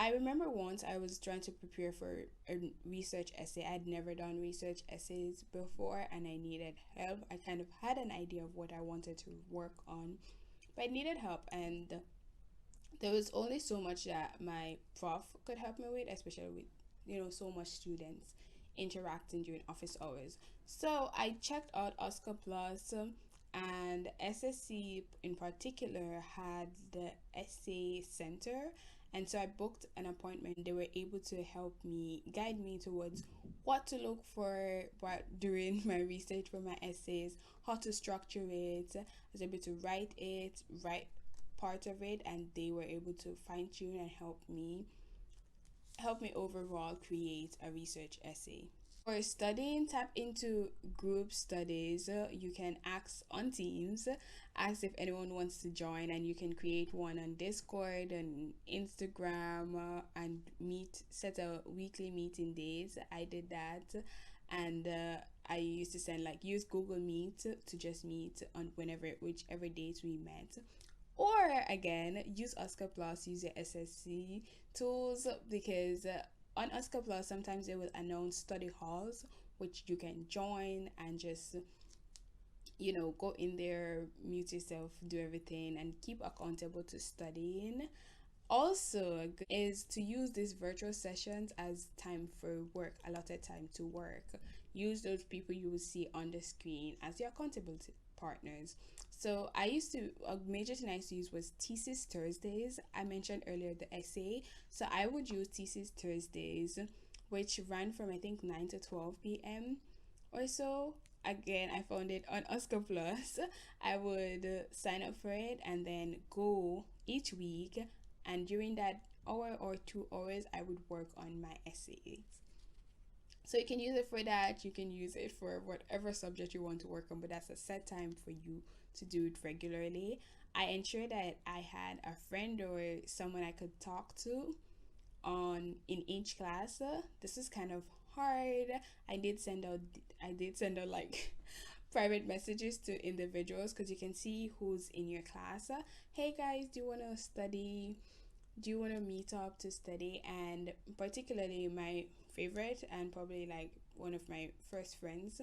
I remember once I was trying to prepare for a research essay. I'd never done research essays before and I needed help. I kind of had an idea of what I wanted to work on, but I needed help, and there was only so much that my prof could help me with, especially with, so much students interacting during office hours. So I checked out OSCARplus, and SSC in particular had the essay center. And so I booked an appointment. They were able to help me, guide me towards what to look for during my research for my essays, how to structure it. I was able to write part of it, and they were able to fine tune and help me overall create a research essay. For studying, tap into group studies. You can ask on Teams, ask if anyone wants to join, and you can create one on Discord and Instagram, and set a weekly meeting days. I did that, and I used to use Google Meet to just meet on whichever dates we met. Or again, use OSCARplus, use your SSC tools, because on OSCARplus sometimes they will announce study halls which you can join and just go in there, mute yourself, do everything, and keep accountable to studying. Also, is to use these virtual sessions as time for work, allotted time to work. Use those people you will see on the screen as your accountability partners. So a major thing I used to use was Thesis Thursdays. I mentioned earlier the essay. So I would use Thesis Thursdays, which ran from I think 9 to 12 p.m. or so. Again, I found it on OSCARplus. I would sign up for it and then go each week. And during that hour or 2 hours, I would work on my essays. So you can use it for that. You can use it for whatever subject you want to work on, but that's a set time for you to do it regularly. I ensured that I had a friend or someone I could talk to in each class. This is kind of hard. I did send out like private messages to individuals, because you can see who's in your class. Hey guys, do you want to study? Do you want to meet up to study? And particularly my favorite, and probably like one of my first friends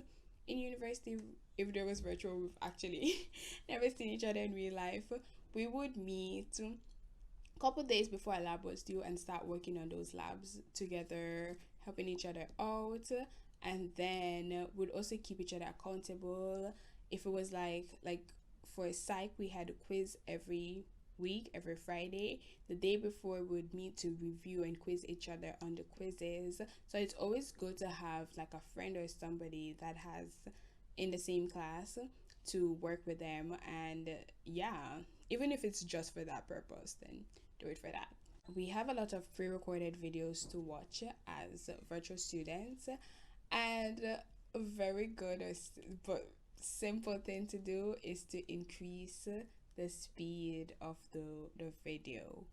in university, if there was virtual, we've actually never seen each other in real life. We would meet a couple days before our lab was due and start working on those labs together, helping each other out, and then would also keep each other accountable. If it was like for psych, we had a quiz every week, every Friday. The day before, we would meet to review and quiz each other on the quizzes. So it's always good to have like a friend or somebody that has in the same class to work with them. And yeah, even if it's just for that purpose, then do it for that. We have a lot of pre-recorded videos to watch as virtual students, and a very good but simple thing to do is to increase the speed of the video.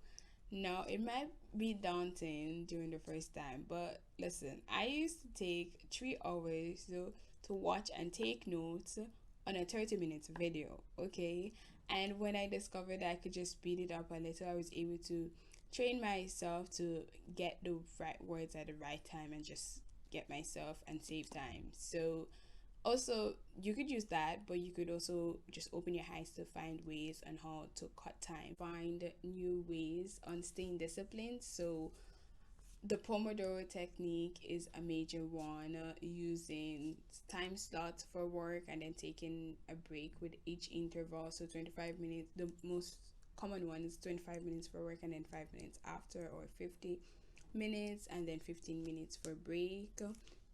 Now, it might be daunting during the first time, but listen, I used to take 3 hours to watch and take notes on a 30 minutes video, okay? And when I discovered that I could just speed it up a little, I was able to train myself to get the right words at the right time and just get myself and save time. So also, you could use that, but you could also just open your eyes to find ways on how to cut time, find new ways on staying disciplined. So the Pomodoro technique is a major one, using time slots for work and then taking a break with each interval. So 25 minutes, the most common one is 25 minutes for work and then 5 minutes after, or 50 minutes and then 15 minutes for break.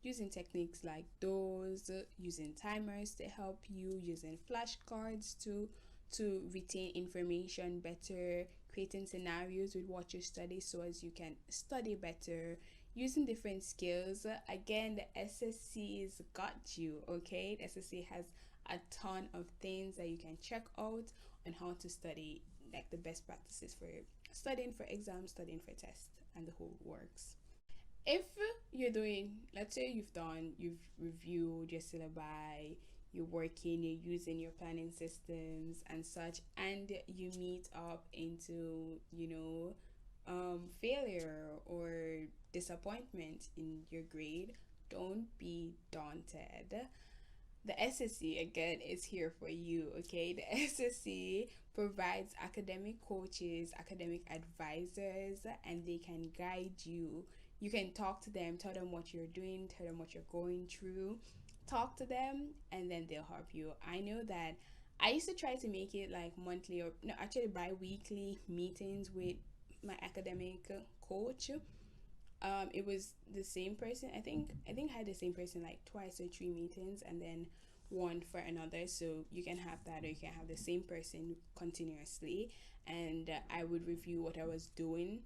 Using techniques like those, using timers to help you, using flashcards to retain information better, creating scenarios with what you study so as you can study better, using different skills. Again, the SSC's got you, okay? The SSC has a ton of things that you can check out on how to study, like the best practices for studying for exams, studying for tests, and the whole works. If you're doing, let's say you've reviewed your syllabi, you're working, you're using your planning systems and such, and you meet up into failure disappointment in your grade, don't be daunted. The SSC again is here for you, okay? The SSC provides academic coaches, academic advisors, and they can guide you. You can talk to them, tell them what you're doing, tell them what you're going through. Talk to them, and then they'll help you. I know that I used to try to make it like monthly, or no, actually bi-weekly meetings with my academic coach. It was the same person. I think I had the same person like twice or three meetings, and then one for another. So you can have that, or you can have the same person continuously. And I would review what I was doing,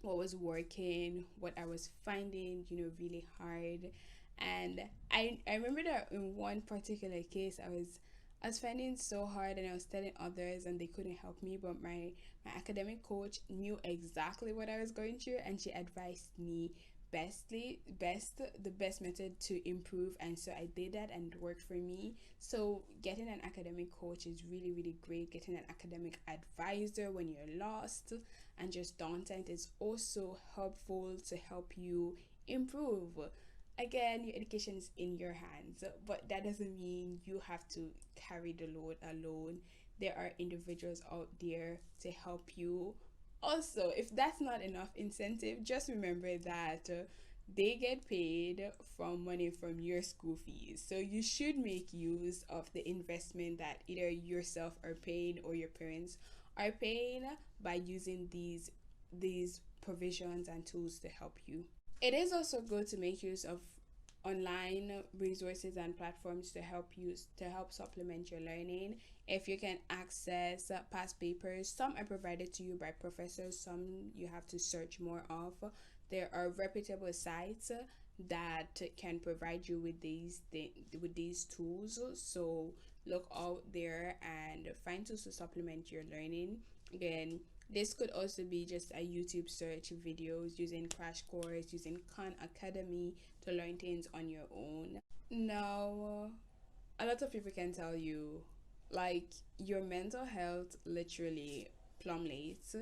what was working, what I was finding, really hard. And I remember that in one particular case, I was finding so hard, and I was telling others and they couldn't help me, but my academic coach knew exactly what I was going through, and she advised me the best method to improve, and so I did that and it worked for me. So getting an academic coach is really, really great. Getting an academic advisor when you're lost and just daunted is also helpful to help you improve. Again, your education is in your hands, but that doesn't mean you have to carry the load alone. There are individuals out there to help you. Also, if that's not enough incentive, just remember that they get paid from money from your school fees. So you should make use of the investment that either yourself are paying or your parents are paying by using these provisions and tools to help you. It is also good to make use of online resources and platforms to help supplement your learning. If you can access past papers, some are provided to you by professors, some you have to search more of. There are reputable sites that can provide you with these tools. So look out there and find tools to supplement your learning. Again, this could also be just a YouTube search, videos, using Crash Course, using Khan Academy to learn things on your own. Now, a lot of people can tell you, like, your mental health literally plummets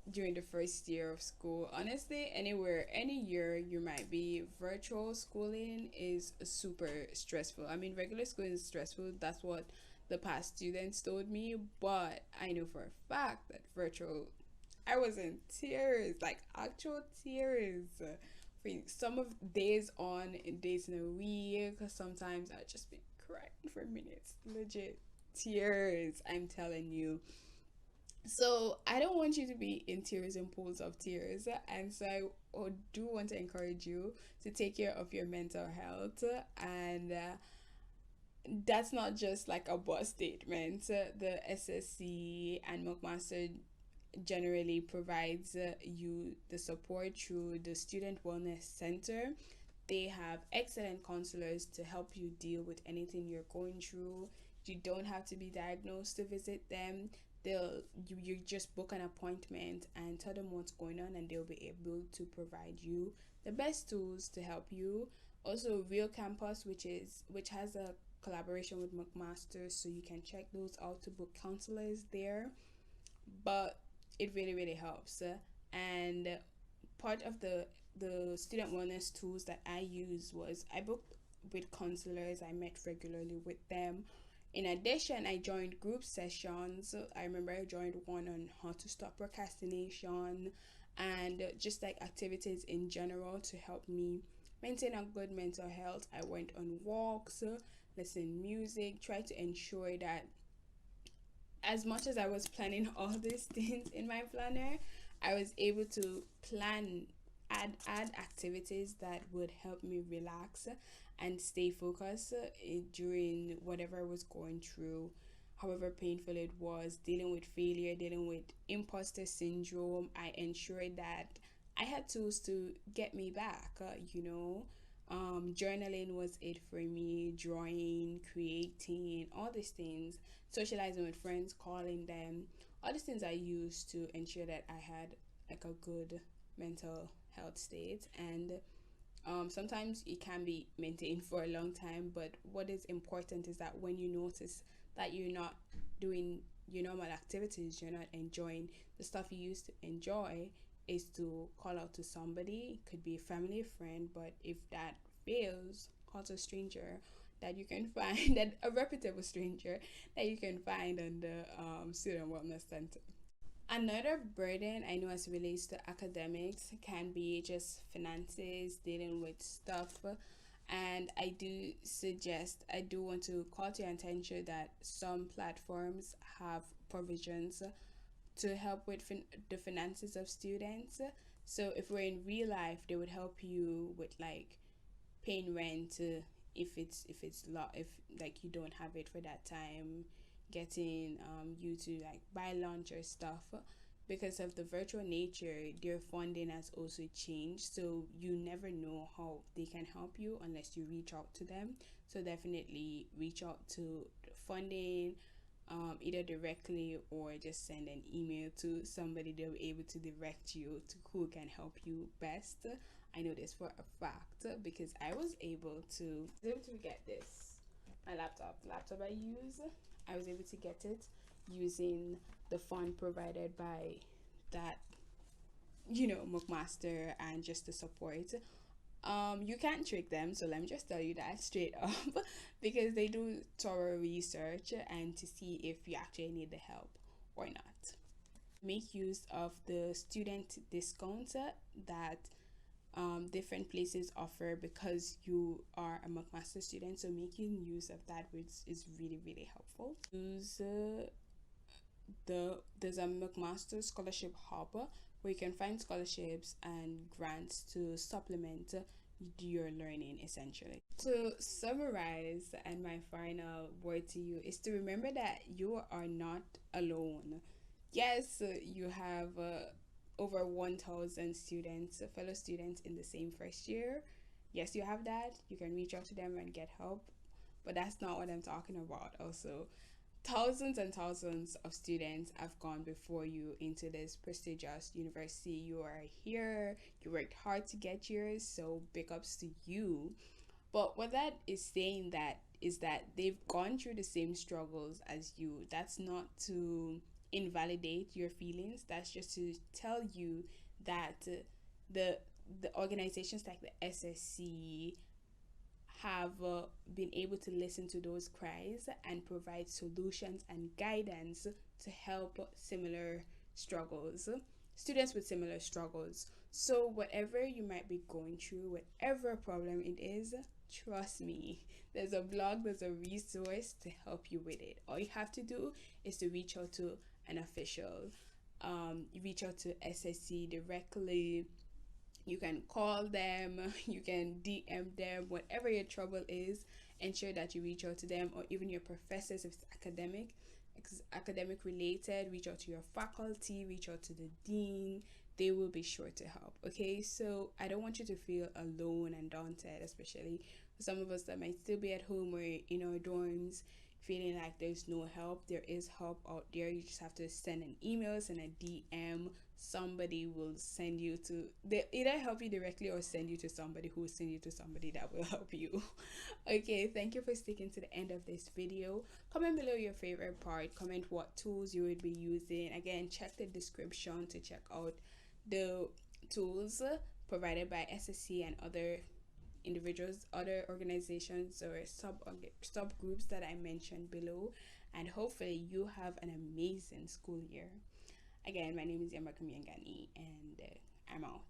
during the first year of school. Honestly, anywhere, any year you might be, virtual schooling is super stressful. I mean, regular school is stressful. That's what the past students told me, but I know for a fact that virtual, I was in tears, like actual tears. For some of days on, days in a week, sometimes I just be crying for minutes. Legit tears, I'm telling you. So I don't want you to be in tears and pools of tears, and so I do want to encourage you to take care of your mental health. And that's not just like a boss statement. The SSC and McMaster generally provides you the support through the Student Wellness Center. They have excellent counselors to help you deal with anything you're going through. You don't have to be diagnosed to visit them. You just book an appointment and tell them what's going on, and they'll be able to provide you the best tools to help you. Also, Real Campus, which has a collaboration with McMaster, so you can check those out to book counselors there. But it really, really helps. And part of the student wellness tools that I use was I booked with counselors. I met regularly with them. In addition, I joined group sessions. I remember I joined one on how to stop procrastination, and just like activities in general to help me maintain a good mental health. I went on walks, listen music, try to ensure that as much as I was planning all these things in my planner, I was able to add activities that would help me relax and stay focused during whatever I was going through, however painful it was, dealing with failure, dealing with imposter syndrome. I ensured that I had tools to get me back, journaling was it for me, drawing, creating, all these things, socializing with friends, calling them, all these things I used to ensure that I had like a good mental health state. And sometimes it can be maintained for a long time, but what is important is that when you notice that you're not doing your normal activities, you're not enjoying the stuff you used to enjoy, is to call out to somebody. It could be a family friend, but if that fails, call to a stranger that you can find, that a reputable stranger that you can find on the student wellness center. Another burden I know as it relates to academics can be just finances, dealing with stuff. And I do want to call to your attention that some platforms have provisions to help with the finances of students. So if we're in real life, they would help you with like paying rent, if like you don't have it for that time, getting you to like buy lunch or stuff. Because of the virtual nature, their funding has also changed, so you never know how they can help you unless you reach out to them. So definitely reach out to the funding, either directly or just send an email to somebody. They'll be able to direct you to who can help you best. I know this for a fact because I was able to get this. My laptop I use, I was able to get it using the fund provided by that, McMaster, and just the support. You can't trick them, so let me just tell you that straight up because they do thorough research and to see if you actually need the help or not. Make use of the student discount that different places offer because you are a McMaster student, so making use of that, which is really really helpful. Use there's a McMaster scholarship hub where you can find scholarships and grants to supplement your learning essentially. To summarize, and my final word to you is to remember that you are not alone. Yes, you have over 1,000 students, fellow students in the same first year. Yes, you have that. You can reach out to them and get help, but that's not what I'm talking about. Also, thousands and thousands of students have gone before you into this prestigious university. You are here, you worked hard to get yours, so big ups to you. But what that is saying that is that they've gone through the same struggles as you. That's not to invalidate your feelings, that's just to tell you that the organizations like the SSC have been able to listen to those cries and provide solutions and guidance to help students with similar struggles. So whatever you might be going through, whatever problem it is, trust me, there's a blog, there's a resource to help you with it. All you have to do is to reach out to an official, reach out to SSC directly. You can call them, you can DM them, whatever your trouble is, ensure that you reach out to them, or even your professors if it's academic related. Reach out to your faculty, reach out to the dean. They will be sure to help. Okay, so I don't want you to feel alone and daunted, especially for some of us that might still be at home or in our dorms feeling like there's no help. There is help out there. You just have to send an email, send a DM. Somebody will send you to, they either help you directly or send you to somebody who will send you to somebody that will help you. Okay, thank you for sticking to the end of this video. Comment below your favorite part. Comment what tools you would be using. Again, check the description to check out the tools provided by SSC and other individuals, other organizations, or subgroups that I mentioned below. And hopefully you have an amazing school year. Again, my name is Yambakam, and I'm out.